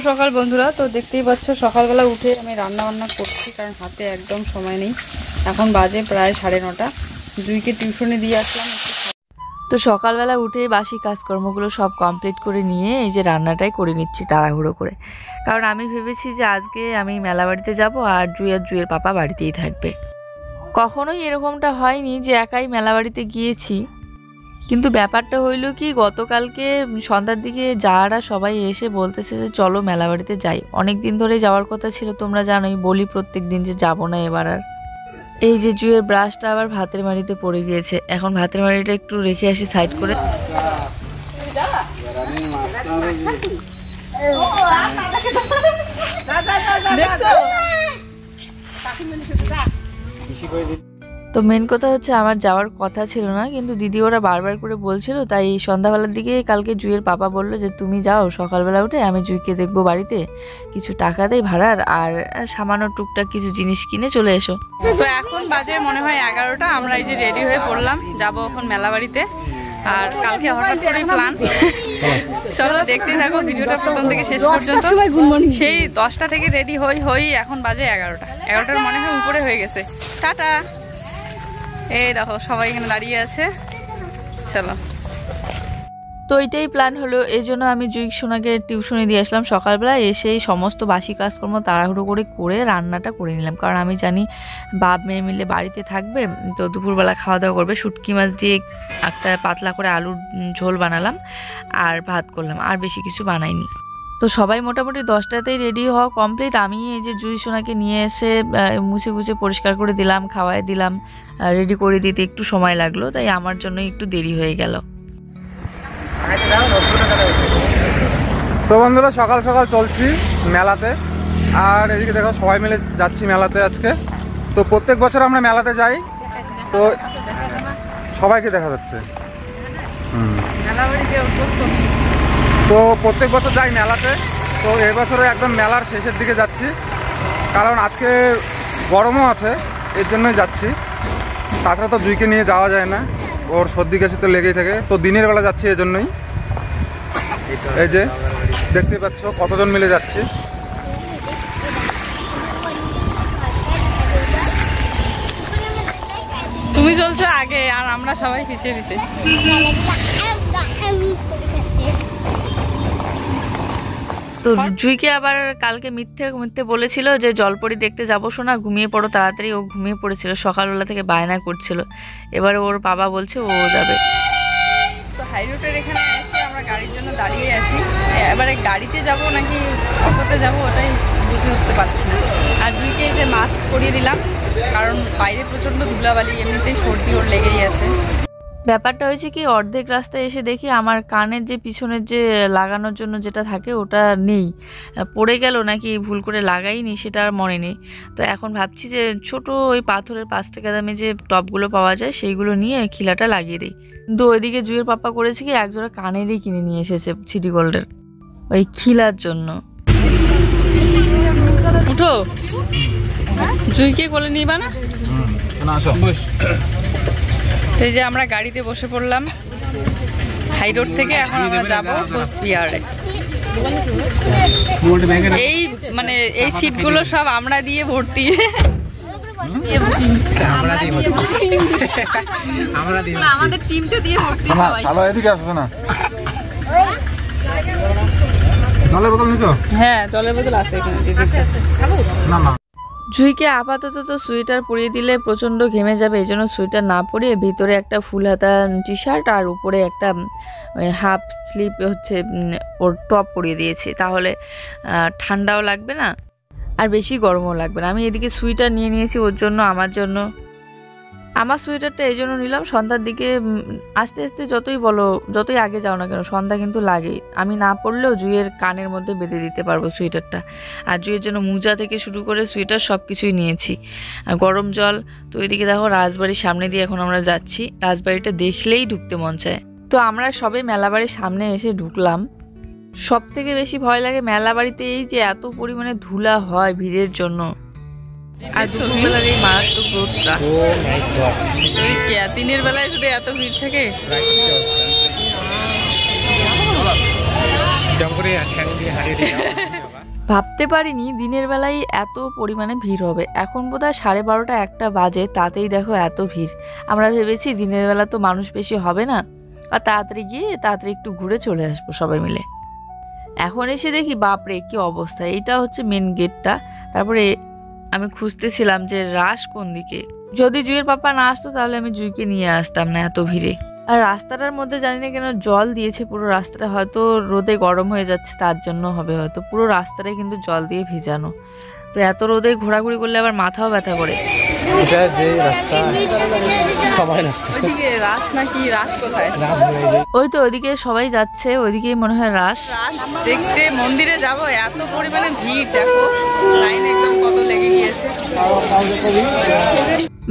সকাল বন্ধুরা। তো দেখতেই পাচ্ছ সকালবেলা উঠে আমি রান্না বান্না করছি, কারণ হাতে একদম সময় নেই। এখন বাজে প্রায় 9:30। জুইকে টিউশনে দিয়ে আসলাম। তো সকালবেলা উঠে বাসি কাজকর্মগুলো সব কমপ্লিট করে নিয়ে এই যে রান্নাটাই করে নিচ্ছি তাড়াহুড়ো করে, কারণ আমি ভেবেছি যে আজকে আমি মেলা বাড়িতে যাবো আর জুইয়ের পাপা বাড়িতেই থাকবে। কখনোই এরকমটা হয়নি যে একাই মেলা বাড়িতে গিয়েছি, কিন্তু ব্যাপারটা হইল কি, গতকালকে সন্ধ্যার দিকে যারা সবাই এসে বলতেছে যে চলো মেলা বাড়িতে যাই। অনেক দিন ধরে যাওয়ার কথা ছিল, তোমরা জানোই, বলি প্রত্যেক দিন যে যাবো না এবার আর। এই যে জুয়ের ব্রাশটা আবার ভাতের মাড়িতে পড়ে গিয়েছে, এখন ভাতের মাড়িটা একটু রেখে আসি সাইড করে। তো মেন কথা হচ্ছে আমার যাওয়ার কথা ছিল না, কিন্তু দিদি ওরা বারবার করে বলছিল, তাই সন্ধ্যাবেলার দিকে কালকে জুইয়ের পাপা বললো যে তুমি যাও সকালবেলা উঠে, আমি জুইকে দেখবো বাড়িতে, কিছু টাকা দেই ভাড়ার, আর সামান্য টুকটাক কিছু জিনিস কিনে চলে এসো। তো এখন বাজে মনে হয় 11টা। আমরা এই যে রেডি হয়ে পড়লাম, যাবো এখন মেলা বাড়িতে। আর কালকে হঠাৎ করে প্ল্যান, চলো দেখতেই থাকো ভিডিওটা প্রথম থেকে শেষ পর্যন্ত। সেই 10টা থেকে রেডি হই এখন বাজে 11টা। 11টার মনে হয় উপরে হয়ে গেছে। টাটা। এই দেখো সবাই এখানে দাঁড়িয়ে আছে, চলো। তো এইটাই প্ল্যান হলো, এই জন্য আমি জুই সোনাকে টিউশনে দিয়ে আসলাম সকালবেলা। এসেই সমস্ত বাসি কাজকর্ম তাড়াহুড়ো করে রান্নাটা করে নিলাম, কারণ আমি জানি বাপ মেয়ে মিলে বাড়িতে থাকবে, তো দুপুরবেলা খাওয়া দাওয়া করবে। শুটকি মাছ দিয়ে একটা পাতলা করে আলুর ঝোল বানালাম আর ভাত করলাম, আর বেশি কিছু বানাইনি। তো সবাই মোটামুটি 10টাতেই রেডি হওয়া কমপ্লিট। আমি এই যে জুই সোনাকে নিয়ে এসে মুছে পরিষ্কার করে দিলাম, খাওয়াই দিলাম, রেডি করে দিতে একটু সময় লাগলো, তাই আমার জন্য একটু দেরি হয়ে গেল। তো বন্ধুরা, সকাল সকাল চলছি মেলাতে, আর এদিকে দেখো সবাই মিলে যাচ্ছি মেলাতে আজকে। তো প্রত্যেক বছর আমরা মেলাতে যাই, তো সবাইকে দেখা যাচ্ছে। তো প্রত্যেক বছর যাই মেলাতে, তো এবছরে একদম মেলার শেষের দিকে যাচ্ছি, কারণ আজকে গরমও আছে, এর জন্যই যাচ্ছি। তাছাড়া তো জুইকে নিয়ে যাওয়া যায় না, ওর সর্দি কাশি তো লেগেই থাকে, তো দিনের বেলা যাচ্ছি এজন্যই। এই যে দেখতে পাচ্ছ কতজন মিলে যাচ্ছি। তুমি চলছো আগে আর আমরা সবাই পিছিয়ে পিছিয়ে। তো জুইকে আবার কালকে মিথ্যে বলেছিল যে জলপরি দেখতে যাবো শোনা, ঘুমিয়ে পড়ো তাড়াতাড়ি। ও ঘুমিয়ে পড়েছিল, সকালবেলা থেকে বায়না করছিল। এবারে ওর বাবা বলছে ও যাবে। তো হাই রোডের এখানে এসে আমরা গাড়ির জন্য দাঁড়িয়ে আছি। এবারে গাড়িতে যাব নাকি অটোতে যাব ওটাই বুঝে উঠতে পারছি না। আর জুইকে এই যে মাস্ক পরিয়ে দিলাম, কারণ বাইরে প্রচণ্ড ধুলাবালি, এমনিতেই সর্দি ওর লেগেই আছে। ব্যাপারটা হয়েছে কি, অর্ধেক রাস্তায় এসে দেখি আমার কানের যে পিছনের যে লাগানোর জন্য যেটা থাকে ওটা নেই, পড়ে গেল নাকি ভুল করে লাগাইনি সেটা আর মনে নেই। তো এখন ভাবছি যে ছোট ওই পাথরের 5 টাকা দামে যে টপগুলো পাওয়া যায় সেইগুলো নিয়ে খিলাটা লাগিয়ে দিই। কিন্তু ওইদিকে জুয়ের পাপা করেছে কি, একজোড়া কানেরই কিনে নিয়ে এসেছে সিটি গোল্ডের, ওই খিলার জন্য। উঠো, জুইকে কোলে নিবা না? এই যে আমরা গাড়িতে বসে পড়লাম হাই রোড থেকে, এখন আমরা যাবো কোচবিহারে। এই মানে এই সিটগুলো সব আমরা দিয়ে ভর্তি, আমাদের টিমটা দিয়ে ভর্তি। হ্যাঁ, জলের বোতল আছে এখানে। জুইকে আপাতত তো সোয়েটার পরিয়ে দিলে প্রচণ্ড ঘেমে যাবে, এই জন্য সোয়েটার না পরিয়ে ভিতরে একটা ফুল হাতা টি শার্ট আর উপরে একটা হাফ স্লিপ হচ্ছে ওর টপ পরিয়ে দিয়েছি, তাহলে ঠান্ডাও লাগবে না আর বেশি গরমও লাগবে না। আমি এদিকে সোয়েটার নিয়ে নিয়েছি ওর জন্য, আমার জন্য। আমার সোয়েটারটা এই জন্য নিলাম, সন্ধ্যার দিকে আস্তে আস্তে যতই আগে যাও না কেন সন্ধ্যা কিন্তু লাগেই। আমি না পরলেও জুইয়ের কানের মধ্যে বেঁধে দিতে পারবো সোয়েটারটা। আর জুইয়ের জন্য মোজা থেকে শুরু করে সোয়েটার সব কিছুই নিয়েছি, আর গরম জল। তো ওইদিকে দেখো রাজবাড়ির সামনে দিয়ে এখন আমরা যাচ্ছি, রাজবাড়িটা দেখলেই ঢুকতে মন চায়। তো আমরা সবে মেলাবাড়ির সামনে এসে ঢুকলাম। সব থেকে বেশি ভয় লাগে মেলা বাড়িতে এই যে এত পরিমাণে ধুলা হয় ভিড়ের জন্য, আর দুপুরবেলার এই মারাত্মক রোদটা। দিনের বেলায় যদি এত ভিড় থাকে। ভাবতে পারিনি দিনের বেলায় এত পরিমাণে ভিড় হবে। এখন বোধহয় 12:30 1টা বাজে, তাতেই দেখো এত ভিড়। আমরা ভেবেছি দিনের বেলা তো মানুষ বেশি হবে না, আর তাড়াতাড়ি গিয়ে তাড়াতাড়ি একটু ঘুরে চলে আসবো সবাই মিলে। এখন এসে দেখি বাপরে কি অবস্থা। এইটা হচ্ছে মেন গেটটা। তারপরে আমি খুঁজতেছিলাম যে রাস কোন দিকে। যদি জুইয়ের পাপা না আসতো তাহলে আমি জুইকে নিয়ে আসতাম না এত ভিড়ে। আর রাস্তাটার মধ্যে জানি না কেন জল দিয়েছে পুরো রাস্তাটা, হয়তো রোদে গরম হয়ে যাচ্ছে তার জন্য হবে হয়তো। পুরো রাস্তাটাই কিন্তু জল দিয়ে ভেজানো, তো এত রোদে ঘোরাঘুরি করলে আবার মাথাও ব্যথা করে। এটা যে রাস্তা সবাই নষ্ট। ওইদিকে রাস নাকি রাস কোথায়? ওই তো ওইদিকে সবাই যাচ্ছে, ওইদিকেই মনে হয় রাস দেখতে। মন্দিরে যাব, এত পরিমাণে ভিড় দেখো, লাইন একদম কত লেগে গিয়েছে।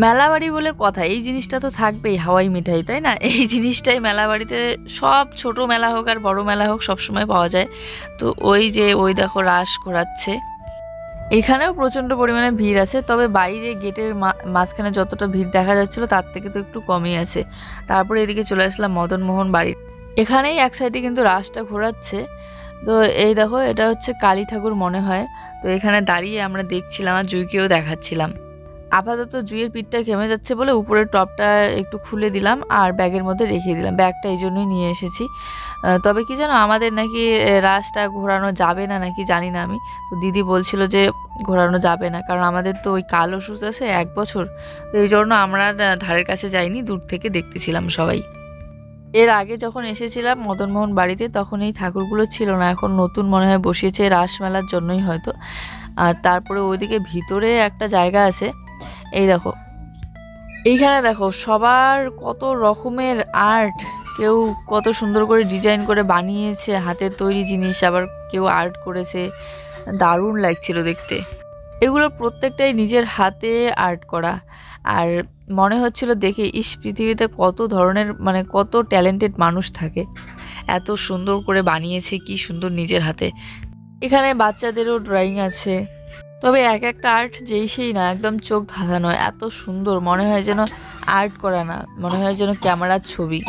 মেলাবাড়ি বলে কথা, এই জিনিসটা তো থাকবেই, হাওয়াই মিঠাই, তাই না? এই জিনিসটাই মেলাবাড়িতে সব, ছোট মেলা হোক আর বড় মেলা হোক, সবসময় পাওয়া যায়। তো ওই যে ওই দেখো রাস ঘোরাচ্ছে। এখানেও প্রচণ্ড পরিমাণে ভিড় আছে, তবে বাইরে গেটের মাঝখানে যতটা ভিড় দেখা যাচ্ছিল তার থেকে তো একটু কমই আছে। তারপরে এদিকে চলে আসলাম মদন মোহন বাড়ির। এখানেই এক সাইডে কিন্তু রাসটা ঘোরাচ্ছে। তো এই দেখো, এটা হচ্ছে কালী ঠাকুর মনে হয়। তো এখানে দাঁড়িয়ে আমরা দেখছিলাম আর জুইকেও দেখাচ্ছিলাম। আপাতত জুইয়ের পিঠটা ঘেমে যাচ্ছে বলে উপরের টপটা একটু খুলে দিলাম আর ব্যাগের মধ্যে রেখে দিলাম। ব্যাগটা এই জন্যই নিয়ে এসেছি। তবে কি জানো, আমাদের নাকি রাসটা ঘোরানো যাবে না নাকি, জানি না আমি। তো দিদি বলছিল যে ঘোরানো যাবে না, কারণ আমাদের তো ওই কাল অসুখ আছে 1 বছর। তো এই জন্য আমরা ধারের কাছে যাইনি, দূর থেকে দেখতেছিলাম সবাই। এর আগে যখন এসেছিলাম মদনমোহন বাড়িতে তখন এই ঠাকুরগুলো ছিল না, এখন নতুন মনে হয় বসিয়েছে রাসমেলার জন্যই হয়তো। আর তারপরে ওইদিকে ভিতরে একটা জায়গা আছে, এই দেখো এইখানে দেখো সবার কত রকমের আর্ট। কেউ কত সুন্দর করে ডিজাইন করে বানিয়েছে, হাতের তৈরি জিনিস, আবার কেউ আর্ট করেছে, দারুণ লাগছিল দেখতে। এগুলো প্রত্যেকটাই নিজের হাতে আর্ট করা। আর মনে হচ্ছিল দেখে, ইস পৃথিবীতে কত ধরনের মানে কত ট্যালেন্টেড মানুষ থাকে, এত সুন্দর করে বানিয়েছে, কি সুন্দর নিজের হাতে। এখানে বাচ্চাদেরও ড্রয়িং আছে, তবে এক একটা আর্ট যেই সেই না, একদম চোখ ধাঁধানো, এত সুন্দর, মনে হয় যেন আর্ট করা না, মনে হয় যেন ক্যামেরার ছবি।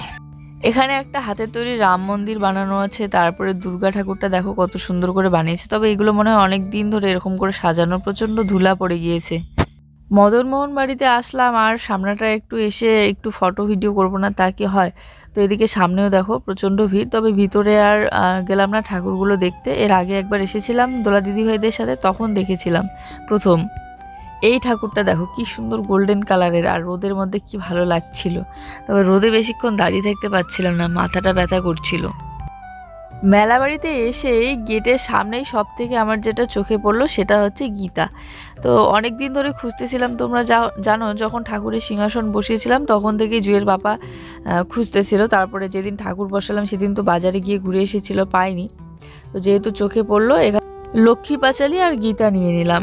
এখানে একটা হাতের তৈরি রাম মন্দির বানানো আছে, তারপরে দুর্গা ঠাকুরটা দেখো কত সুন্দর করে বানিয়েছে। তবে এগুলো মনে হয় অনেক দিন ধরে এরকম করে সাজানো, প্রচণ্ড ধুলা পড়ে গিয়েছে। মদনমোহন বাড়িতে আসলাম আর সামনেটা একটু এসে একটু ফটো ভিডিও করবো না তা কি হয়। তো এদিকে সামনেও দেখো প্রচণ্ড ভিড়, তবে ভিতরে আর গেলাম না ঠাকুরগুলো দেখতে। এর আগে একবার এসেছিলাম দোলা দিদি ভাইদের সাথে, তখন দেখেছিলাম প্রথম। এই ঠাকুরটা দেখো কি সুন্দর গোল্ডেন কালারের, আর রোদের মধ্যে কি ভালো লাগছিল। তবে রোদে বেশিক্ষণ দাঁড়িয়ে থাকতে পারছিলাম না, মাথাটা ব্যথা করছিল। মেলাবাড়িতে এসে গেটের সামনেই সব থেকে আমার যেটা চোখে পড়লো সেটা হচ্ছে গীতা। তো অনেক দিন ধরে খুঁজতেছিলাম, তোমরা জানো যখন ঠাকুরের সিংহাসন বসিয়েছিলাম তখন থেকেই জুয়ের বাবা খুঁজতেছিল। তারপরে যেদিন ঠাকুর বসালাম সেদিন তো বাজারে গিয়ে ঘুরে এসেছিল, পাইনি। তো যেহেতু চোখে পড়লো, এখানে লক্ষ্মী পাঁচালী আর গীতা নিয়ে নিলাম।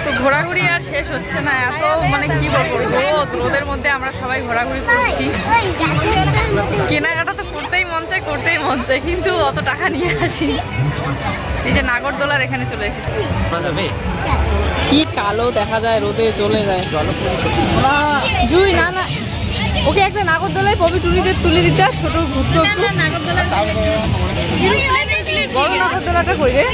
তো ঘোরাঘুরি আর শেষ হচ্ছে না, এত মানে কি বলবো, রোদের মধ্যে আমরা সবাই ঘোরাঘুরি করছি। কেনাকাটা তো করতেই মন চায় কিন্তু অত টাকা নিয়ে আসি। এই যে নাগরদোলার এখানে চলে এসেছি, কি কালো দেখা যায়, রোদে চলে যায়। জুই না না, ওকে একটা নাগরদোলায় পবিটুরিতে তুলে দিতে, ছোট ঘুরতে বড় নাগরদোলাটা কই রে।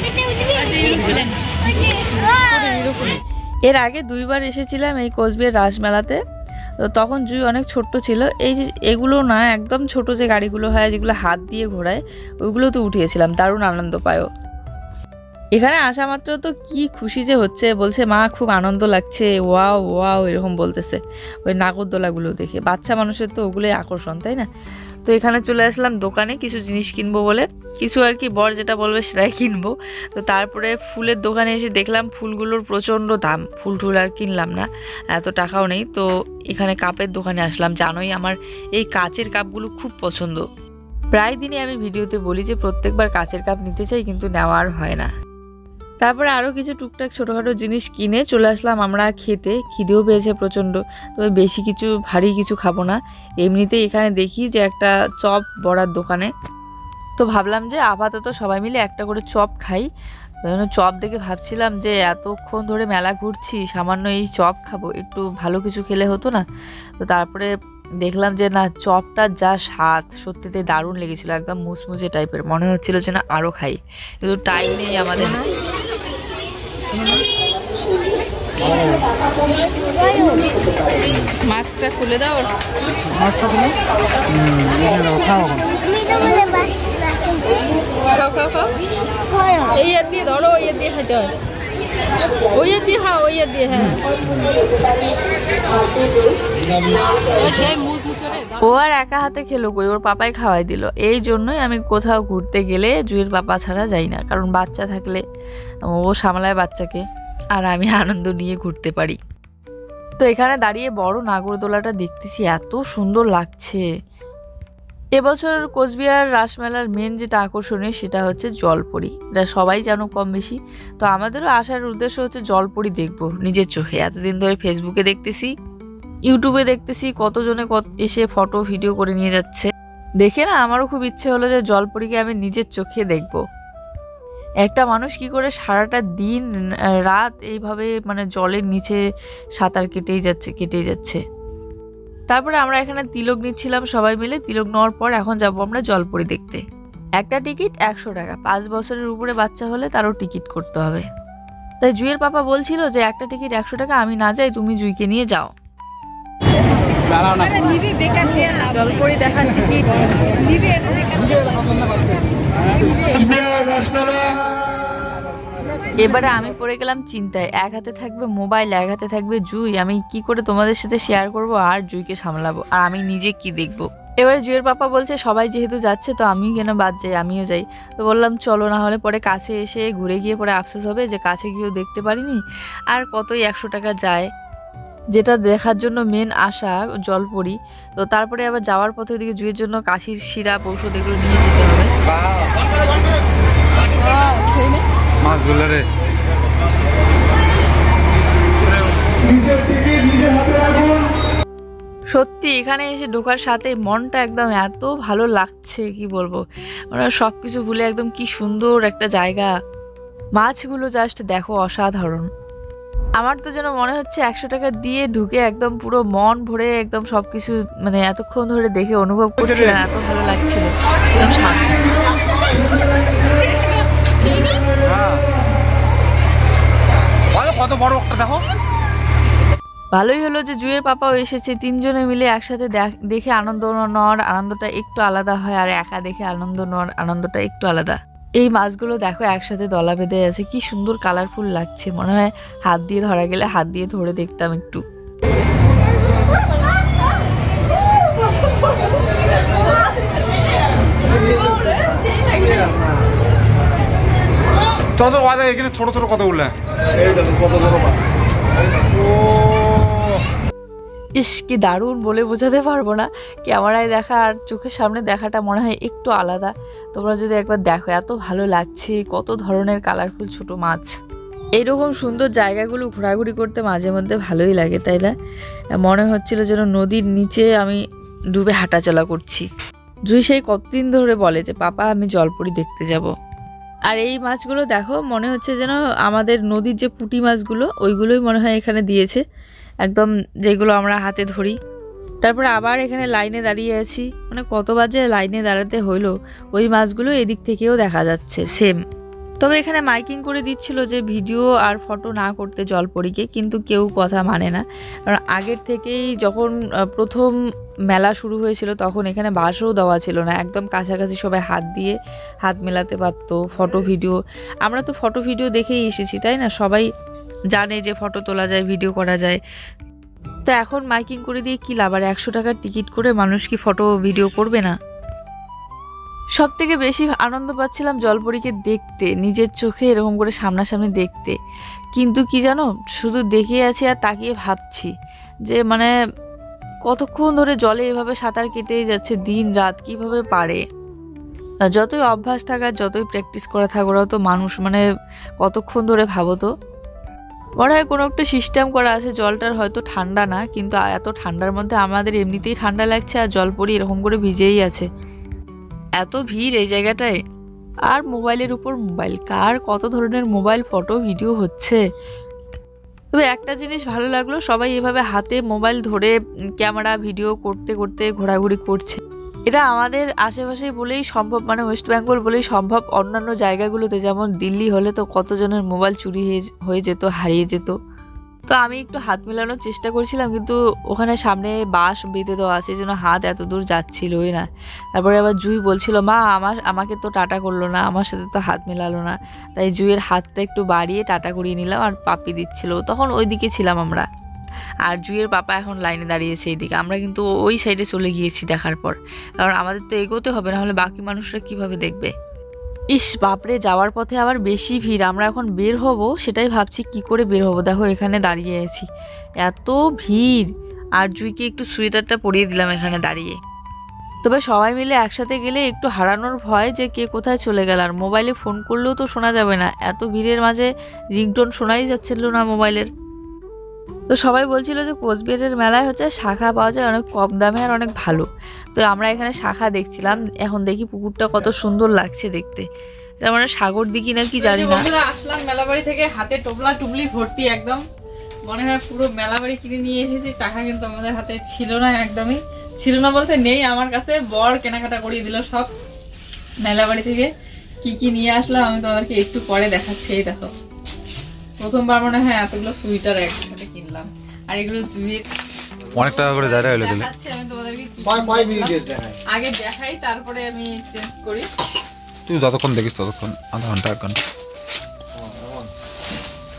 এর আগে 2বার এসেছিলাম এই কোচবিহার রাসমেলাতে। তো তখন জুই অনেক ছোট্ট ছিল। এই যে এগুলো না, একদম ছোট যে গাড়িগুলো হয় যেগুলো হাত দিয়ে ঘোরায়, ওইগুলো তো উঠিয়েছিলাম, দারুণ আনন্দ পায়ও। এখানে আসা মাত্র তো কি খুশি যে হচ্ছে, বলছে মা খুব আনন্দ লাগছে, ওয়াও ওয়াও এরকম বলতেছে ওই নাগরদোলাগুলো দেখে। বাচ্চা মানুষের তো ওগুলোই আকর্ষণ, তাই না? তো এখানে চলে আসলাম দোকানে কিছু জিনিস কিনবো বলে, কিছু আর কি বর যেটা বলবে সেটাই কিনবো। তো তারপরে ফুলের দোকানে এসে দেখলাম ফুলগুলোর প্রচণ্ড দাম, ফুল টুল আর কিনলাম না, এত টাকাও নেই। তো এখানে কাপের দোকানে আসলাম, জানোই আমার এই কাচের কাপগুলো খুব পছন্দ। প্রায় দিনই আমি ভিডিওতে বলি যে প্রত্যেকবার কাচের কাপ নিতে চাই, কিন্তু নেওয়া আর হয় না। তারপরে আরও কিছু টুকটাক ছোটোখাটো জিনিস কিনে চলে আসলাম আমরা খেতে। খিদেও পেয়েছে প্রচণ্ড, তবে বেশি কিছু ভারী কিছু খাবো না। এমনিতেই এখানে দেখি যে একটা চপ বড়ার দোকানে, তো ভাবলাম যে আপাতত সবাই মিলে একটা করে চপ খাই। চপ দেখে ভাবছিলাম যে এতক্ষণ ধরে মেলা ঘুরছি, সামান্য এই চপ খাবো, একটু ভালো কিছু খেলে হতো না। তো তারপরে দেখলাম যে না, চপটা যা স্বাদ, সত্যিতে দারুণ লেগেছিল, একদম মুসমুসে টাইপের, মনে হচ্ছিল যে না আরও খাই, কিন্তু টাইম নেই আমাদের। মাস্কটা খুলে দাও, খাও খাও খাও, এই হাত দিয়ে ধরো, ওই হাত দিয়ে খাইতে হয়, ওই হাত দিয়ে খাও, ওই হাত দিয়ে। হ্যাঁ, ও আর একা হাতে খেলো কই, ওর পাপাই খাওয়াই দিল। এই জন্যই আমি কোথাও ঘুরতে গেলে জুয়ের পাপা ছাড়া যাই না, কারণ বাচ্চা থাকলে ও সামলায় বাচ্চাকে, আর আমি আনন্দ নিয়ে ঘুরতে পারি। তো এখানে দাঁড়িয়ে বড় নাগরদোলাটা দেখতেছি, এত সুন্দর লাগছে। এবছর কোচবিহার রাসমেলার মেন যেটা আকর্ষণীয় সেটা হচ্ছে জলপরি, এটা সবাই জানো কম বেশি। তো আমাদেরও আসার উদ্দেশ্য হচ্ছে জলপরি দেখবো নিজের চোখে। এতদিন ধরে ফেসবুকে দেখতেছি, ইউটিউবে দেখতেছি, কতজনে এসে ফটো ভিডিও করে নিয়ে যাচ্ছে, দেখে না আমারও খুব ইচ্ছে হলো যে জলপরিকে আমি নিজের চোখে দেখব। একটা মানুষ কি করে সারাটা দিন রাত এইভাবে মানে জলের নিচে সাঁতার কেটেই যাচ্ছে। তারপরে আমরা এখানে তিলক নিচ্ছিলাম সবাই মিলে। তিলক নেওয়ার পর এখন যাব আমরা জলপরি দেখতে। একটা টিকিট 100 টাকা, 5 বছরের উপরে বাচ্চা হলে তারও টিকিট করতে হবে। তাই জুয়ের পাপা বলছিল যে একটা টিকিট 100 টাকা, আমি না যাই, তুমি জুইকে নিয়ে যাও। জলপরি দেখার টিকিট এবারে আমি পড়ে গেলাম চিন্তায়, এক হাতে থাকবে মোবাইল, এক হাতে থাকবে জুই, আমি কি করে তোমাদের সাথে শেয়ার করব আর জুইকে সামলাবো, আর আমি নিজে কি দেখবো। এবারে জুয়ের পাপা বলছে সবাই যেহেতু যাচ্ছে তো আমি কেন বাদ যাই, আমিও যাই। তো বললাম চলো, না হলে পরে কাছে এসে ঘুরে গিয়ে পরে আফসোস হবে যে কাছে গিয়েও দেখতে পারিনি, আর কতই 100 টাকা যায়, যেটা দেখার জন্য মেন আশা জলপরি। তো তারপরে আবার যাওয়ার পথে ওদিকে জুয়ের জন্য কাশির সিরাপ, ঔষধ এগুলো নিয়ে যেতে হবে। মাছগুলো রে সত্যি এখানে এসে ঢোকার সাথে মনটা একদম এত ভালো লাগছে, কি বলবো, মানে সব কিছু ভুলে একদম কি সুন্দর একটা জায়গা। মাছগুলো জাস্ট দেখো, অসাধারণ। আমার তো যেন মনে হচ্ছে 100 টাকা দিয়ে ঢুকে একদম পুরো মন ভরে একদম সবকিছু মানে এতক্ষণ ধরে দেখে অনুভব করছিলাম, এত ভালো লাগছিল, একদম শান্তি। কত বড় একটা দেখো। ভালোই হলো যে জুয়ের পাপাও এসেছে, 3 জনে মিলে একসাথে দেখে আনন্দ নেওয়ার আনন্দটা একটু আলাদা হয়, আর একা দেখে আনন্দ নেওয়ার আনন্দটা একটু আলাদা। এই মাছগুলো দেখো একসাথে দলা বেঁধে আছে, কি সুন্দর কালারফুল লাগছে, মনে হয় হাত দিয়ে ধরা গেলে হাত দিয়ে ধরে দেখতাম একটু। এখানে ছোট ছোট কত উঠলে, ইস কি দারুণ, বলে বোঝাতে পারবো না। ক্যামেরায় দেখা আর চোখের সামনে দেখাটা মনে হয় একটু আলাদা। তোমরা যদি একবার দেখো, এত ভালো লাগছে, কত ধরনের কালারফুল ছোট মাছ। এইরকম সুন্দর জায়গাগুলো ঘোরাঘুরি করতে মাঝে মধ্যে ভালোই লাগে, তাই না? মনে হচ্ছিল যেন নদীর নিচে আমি ডুবে হাঁটাচলা করছি। জুই সেই কতদিন ধরে বলে যে পাপা আমি জলপরি দেখতে যাব। আর এই মাছগুলো দেখো, মনে হচ্ছে যেন আমাদের নদীর যে পুঁটি মাছগুলো ওইগুলোই মনে হয় এখানে দিয়েছে, একদম যেগুলো আমরা হাতে ধরি। তারপরে আবার এখানে লাইনে দাঁড়িয়ে আছি, মানে কত বাজে লাইনে দাঁড়াতে হইলো। ওই মাছগুলো এদিক থেকেও দেখা যাচ্ছে সেম। তবে এখানে মাইকিং করে দিচ্ছিল যে ভিডিও আর ফটো না করতে জলপরীকে, কিন্তু কেউ কথা মানে না। কারণ আগের থেকেই যখন প্রথম মেলা শুরু হয়েছিল তখন এখানে বাঁশও দেওয়া ছিল না, একদম কাছাকাছি সবাই হাত মেলাতে পারতো। ফটো ভিডিও, আমরা তো ফটো ভিডিও দেখেই এসেছি, তাই না? সবাই জানে যে ফটো তোলা যায়, ভিডিও করা যায়। তো এখন মাইকিং করে দিয়ে কী লাভ? আর 100 টাকার টিকিট করে মানুষ কি ফটো ভিডিও করবে না? সব থেকে বেশি আনন্দ পাচ্ছিলাম জলপরীকে দেখতে, নিজের চোখে এরকম করে সামনাসামনি দেখতে। কিন্তু কি জানো, শুধু দেখে আছি আর তাকিয়ে ভাবছি যে মানে কতক্ষণ ধরে জলে এভাবে সাঁতার কেটেই যাচ্ছে দিন রাত, কিভাবে পারে। যতই অভ্যাস থাকার, যতই প্র্যাকটিস করা থাক, ওরাও তো মানুষ, মানে কতক্ষণ ধরে ভাবো তো। মনে হয় কোনো একটা সিস্টেম করা আছে, জলটার হয়তো ঠান্ডা না, কিন্তু এত ঠান্ডার মধ্যে আমাদের এমনিতেই ঠান্ডা লাগছে, আর জলপরী এরকম করে ভিজেই আছে। এত ভিড় এই জায়গাটায়, আর মোবাইলের উপর মোবাইল, কার কত ধরনের মোবাইল ফটো ভিডিও হচ্ছে। তবে একটা জিনিস ভালো লাগলো, সবাই এভাবে হাতে মোবাইল ধরে ক্যামেরা ভিডিও করতে করতে ঘোরাঘুরি করছে। এটা আমাদের আশেপাশেই বলেই সম্ভব, মানে ওয়েস্ট বেঙ্গল বলেই সম্ভব। অন্যান্য জায়গাগুলোতে যেমন দিল্লি হলে তো কতজনের মোবাইল চুরি হয়ে যেত, হারিয়ে যেত। তো আমি একটু হাত মেলানোর চেষ্টা করছিলাম, কিন্তু ওখানে সামনে বাঁশ বেঁধে দেওয়া আছে, এই জন্য হাত এত দূর যাচ্ছিলই না। তারপরে আবার জুই বলছিল, মা আমাকে তো টাটা করলো না, আমার সাথে তো হাত মেলালো না। তাই জুইয়ের হাতটা একটু বাড়িয়ে টাটা করিয়ে নিলাম, আর পাপ্পি দিচ্ছিল। তখন ওই দিকে ছিলাম আমরা, আর জুইয়ের পাপা এখন লাইনে দাঁড়িয়েছে এইদিকে। আমরা কিন্তু ওই সাইডে চলে গিয়েছি দেখার পর, কারণ আমাদের তো এগোতে হবে, না হলে বাকি মানুষরা কিভাবে দেখবে। ইস বাপরে, যাওয়ার পথে আবার বেশি ভিড়। আমরা এখন বের হব, সেটাই ভাবছি কি করে বের হব। দেখো এখানে দাঁড়িয়ে আছি, এত ভিড়। আর জুইকে একটু সোয়েটারটা পরিয়ে দিলাম এখানে দাঁড়িয়ে। তবে সবাই মিলে একসাথে গেলে একটু হারানোর ভয় যে কে কোথায় চলে গেল। আর মোবাইলে ফোন করলেও তো শোনা যাবে না, এত ভিড়ের মাঝে রিংটোন শোনাই যাচ্ছিল না মোবাইলের। তো সবাই বলছিল যে কোচবিহারের মেলায় হচ্ছে শাখা পাওয়া যায় অনেক কম দামে আর অনেক ভালো। তো আমরা এখানে শাখা দেখছিলাম, এখন দেখি পুকুরটা কত সুন্দর লাগছে দেখতে। তার মানে সাগর দিঘি না কি জানি না। আসলাম মেলাবাড়ি থেকে, হাতে টোপলা টুবলি ভর্তি, একদম মনে হয় পুরো মেলাবাড়ি কিনে নিয়ে এসেছি। টাকা কিন্তু আমাদের হাতে ছিল না, একদমই ছিল না বলতে নেই আমার কাছে। বর কেনাকাটা করিয়ে দিল সব মেলাবাড়ি থেকে। কি কি নিয়ে আসলাম আমি তোমাদেরকে একটু পরে দেখাচ্ছি। এই দেখো, প্রথমবার মনে হয় এতগুলো সুইটার একসাথে কিনলাম। আর এগুলো জুয়ের অনেক টাকা করে দাঁড়ায় হলো গেলে। আমি তোমাদেরকে আগে দেখাই, তারপরে আমি চেঞ্জ করি। তুই যতক্ষণ দেখিস ততক্ষণ, আধা ঘন্টা 1 ঘন্টা।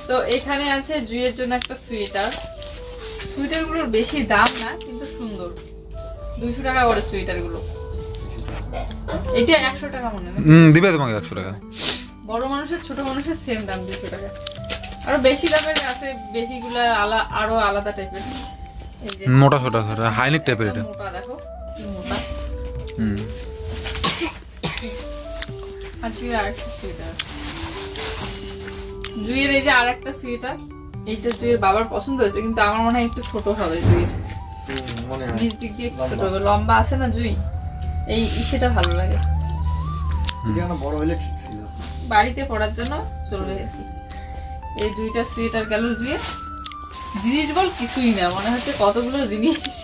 তো এখানে আছে জুয়ের জন্য একটা সোয়েটার। সোয়েটার গুলোর বেশি দাম না, কিন্তু সুন্দর। 200 টাকা করে সোয়েটার গুলো। এটা 100 টাকা মনে হয়। দিবে তোমাকে 100 টাকা। বড় মানুষের ছোট মানুষের সেম দাম 200 টাকা। আরো বেশি দামের আছে, বেশিগুলো আরো আলাদা টাইপের। এই যে মোটা ছোটা হাইনেক টাইপের। এটা মোটা, দেখো কি মোটা। আর জুয়ের আরেকটা সোয়েটার। জুয়ের এই যে আরেকটা সোয়েটার, এইটা জুয়ের বাবার পছন্দ হয়েছে, কিন্তু আমার মনে হয় একটু ছোট হবে জুয়ের। নিচ দিক দিয়ে একটু ছোট হবে, লম্বা আছে না জুই, এই সেটা ভালো লাগে। বড় হলে ঠিক ছিল, বাড়িতে পড়ার জন্য চলবে আর কি। এই 2টা সোয়েটার গেল জুয়ের। জিনিস বল কিছুই না, মনে হচ্ছে কতগুলো জিনিস।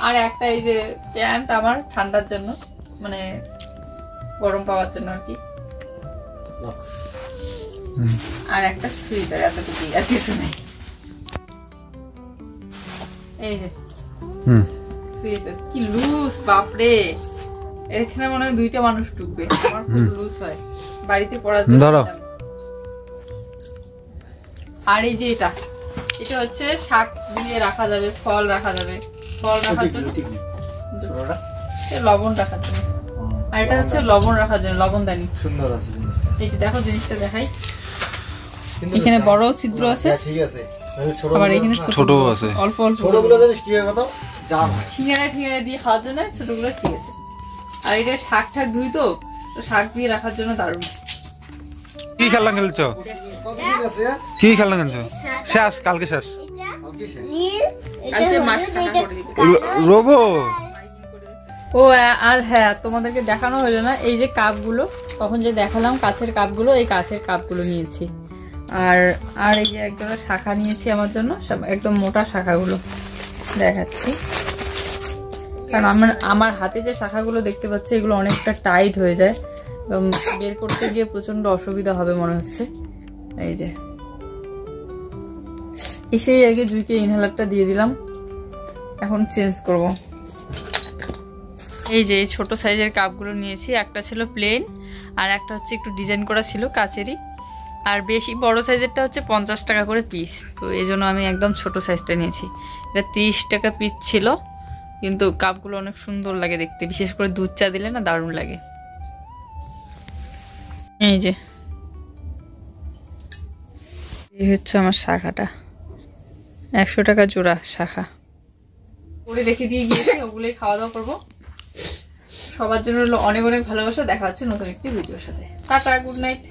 আর একটা এই যে প্যান্ট আমার ঠান্ডার জন্য, মানে গরম পাওয়ার জন্য আর কি। আর একটা সোয়েটার, এতটুকু, আর কিছু নেই। এই যে সোয়েটার কি লুজ, বাপরে। এখানে মনে হয় 2টা মানুষ ঢুকবে, আমার খুব লুজ হয় বাড়িতে পড়ার জন্য। আর এই যে এটা হচ্ছে শাক দিয়ে রাখা যাবে, ফল রাখা যাবে, ফল রাখার জন্য, লবণ রাখার জন্য। আর এটা হচ্ছে লবণ রাখার জন্য, লবণদানি। সুন্দর আছে জিনিসটা। এই যে দেখো জিনিসটা দেখাই, এখানে বড় ছিদ্র আছে, ঠিক আছে, আবার এখানে ছোট আছে, অল্প অল্প। ছোটগুলো জানিস কি হয় কথা, জাম সিঙ্গারা দিয়ে খাওয়ার জন্য, ছোটগুলো ঠিক আছে। আর এটা শাক ঠাক ধুই, তো শাক দিয়ে রাখার জন্য দারুণ। কি খেলনা খেলছো? কি খেলনা খেলছো? শেষ, কালকে শেষ। রোবো। ও আর হ্যাঁ, তোমাদেরকে দেখানো হলো না, এই যে কাপগুলো তখন যে দেখালাম, কাছের কাপগুলো, এই কাছের কাপগুলো নিয়েছি। আর এই যে একজন শাখা নিয়েছি আমার জন্য, সব একদম মোটা শাখাগুলো দেখাচ্ছি। কারণ আমার হাতে যে শাখাগুলো দেখতে পাচ্ছি, এগুলো অনেকটা টাইট হয়ে যায়, বের করতে গিয়ে প্রচন্ড অসুবিধা হবে মনে হচ্ছে। এই যে এসেই আগে জুইকে ইনহেলারটা দিয়ে দিলাম, এখন চেঞ্জ করব। এই যে এই ছোট সাইজের কাপগুলো নিয়েছি, একটা ছিল প্লেন আর একটা হচ্ছে একটু ডিজাইন করা ছিল কাচেরই। আর বেশি বড় সাইজেরটা হচ্ছে 50 টাকা করে পিস, তো এই জন্য আমি একদম ছোট সাইজটা নিয়েছি। এটা 30 টাকা পিস ছিল, কিন্তু কাপগুলো অনেক সুন্দর লাগে দেখতে, বিশেষ করে দুধ চা দিলে না দারুণ লাগে। এই যে এই হচ্ছে আমার শাখাটা, 100 টাকা জোড়া শাখা করে রেখে দিয়ে গিয়েছি, ওগুলোই খাওয়া দাওয়া করবো। সবার জন্য অনেক অনেক ভালোবাসা, দেখা হচ্ছে নতুন একটি ভিডিওর সাথে। Tata, good night.